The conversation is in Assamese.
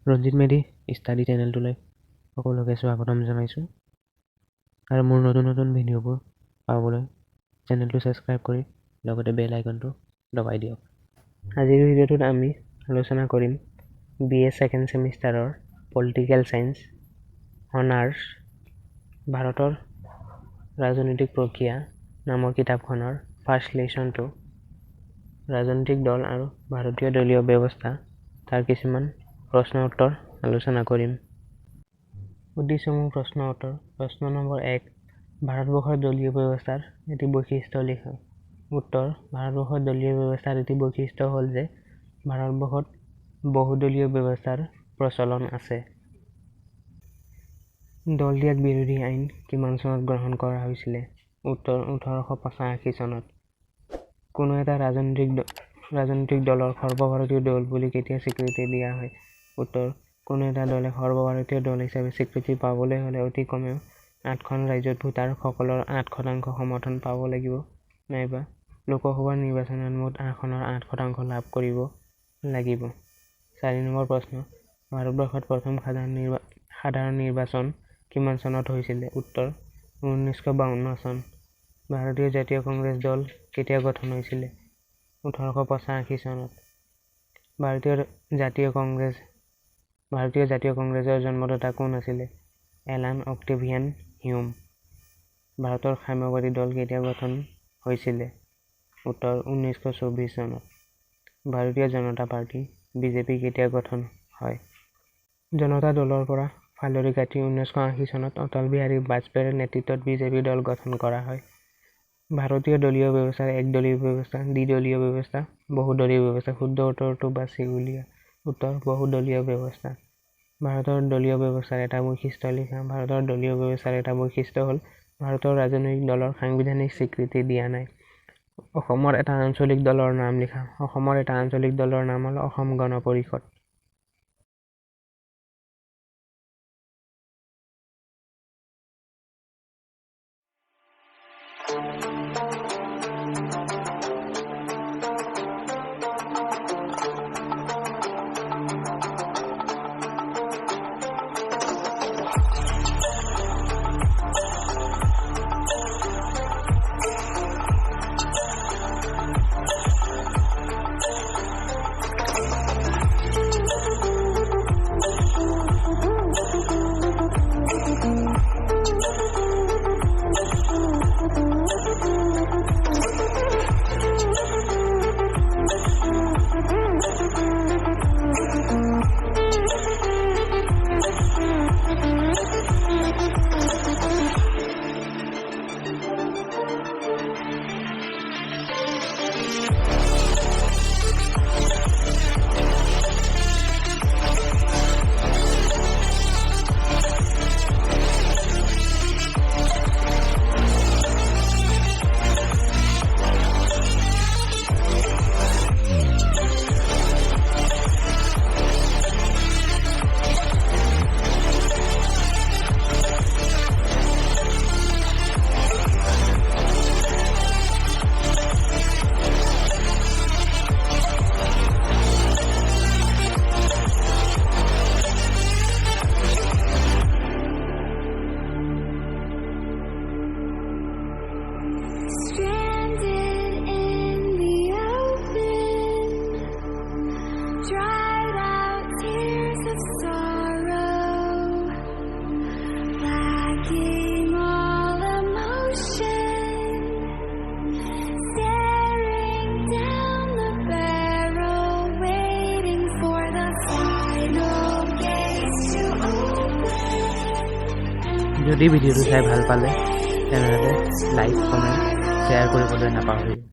ৰঞ্জিত মেধি ষ্টাডি চেনেলটোলৈ সকলোকে স্বাগতম জনাইছোঁ আৰু মোৰ নতুন ভিডিঅ'বোৰ পাবলৈ চেনেলটো ছাবস্ক্ৰাইব কৰি লগতে বেল আইকনটো দবাই দিয়ক। আজিৰ ভিডিঅ'টোত আমি আলোচনা কৰিম BA ছেকেণ্ড ছেমিষ্টাৰৰ পলিটিকেল চায়েন্স অনাৰ্ছ ভাৰতৰ ৰাজনৈতিক প্ৰক্ৰিয়া নামৰ কিতাপখনৰ ফাৰ্ষ্ট লেচনটো ৰাজনৈতিক দল আৰু ভাৰতীয় দলীয় ব্যৱস্থা তাৰ কিছুমান প্ৰশ্ন উত্তৰ আলোচনা কৰিম। উদ্দেশ্যমূলক প্ৰশ্ন উত্তৰ। প্ৰশ্ন নম্বৰ 1, ভাৰতবৰ্ষৰ দলীয় ব্যৱস্থাৰ এটি বৈশিষ্ট্য লিখা। উত্তৰ, ভাৰতবৰ্ষৰ দলীয় ব্যৱস্থাৰ এটি বৈশিষ্ট্য হ'ল যে ভাৰতবৰ্ষত বহুদলীয় ব্যৱস্থাৰ প্ৰচলন আছে। দল ত্যাগ বিৰোধী আইন কিমান চনত গ্ৰহণ কৰা হৈছিলে? উত্তৰ, 1885 চনত। কোনো এটা ৰাজনৈতিক দলৰ সৰ্বভাৰতীয় দল বুলি কেতিয়া স্বীকৃতি দিয়া হয়? উত্তৰ, কোনো এটা দলে সৰ্বভাৰতীয় দল হিচাপে স্বীকৃতি পাবলৈ হ'লে অতি কমেও 8খন ৰাজ্যত ভোটাৰ সকলৰ 8% সমৰ্থন পাব লাগিব, নাইবা লোকসভা নিৰ্বাচনত মুঠ আসনৰ 8% লাভ কৰিব লাগিব। 4 নম্বৰ প্ৰশ্ন, ভাৰতবৰ্ষত প্ৰথম সাধাৰণ নিৰ্বাচন কিমান চনত হৈছিলে? উত্তৰ, 1952 চন। ভাৰতীয় জাতীয় কংগ্ৰেছ দল কেতিয়া গঠন হৈছিলে? 1885 চনত। ভাৰতীয় জাতীয় কংগ্ৰেছৰ জন্মদাতা কোন আছিলে? এলান অক্টেভিয়ান হিউম। ভাৰতৰ সাম্যবাদী দল কেতিয়া গঠন হৈছিলে? উত্তৰ, 1924 চনত। ভাৰতীয় জনতা পাৰ্টি BJP কেতিয়া গঠন হয়? জনতা দলৰ পৰা ফালৰি কাটি 1980 চনত অটল বিহাৰী বাজপেয়ীৰ নেতৃত্বত BJP দল গঠন কৰা হয়। ভাৰতীয় দলীয় ব্যৱস্থাৰ একদলীয় ব্যৱস্থা, দ্বিদলীয় ব্যৱস্থা, বহুদলীয় ব্যৱস্থা। শুদ্ধ উত্তৰটো বাছি উলিওৱা। উত্তৰ, বহুদলীয় ব্যৱস্থা। ভাৰতৰ দলীয় ব্যৱস্থাৰ এটা বৈশিষ্ট্য লিখা। ভাৰতৰ দলীয় ব্যৱস্থাৰ এটা বৈশিষ্ট্য হ'ল ভাৰতৰ ৰাজনৈতিক দলৰ সাংবিধানিক স্বীকৃতি দিয়া নাই। অসমৰ এটা আঞ্চলিক দলৰ নাম লিখা। অসমৰ এটা আঞ্চলিক দলৰ নাম হ'ল অসম গণ পৰিষদ। যদি ভিডিঅ'টো চাই ভাল পালে তেনেহ'লে লাইক, কমেণ্ট, শ্বেয়াৰ কৰিবলৈ নাপাহৰিব।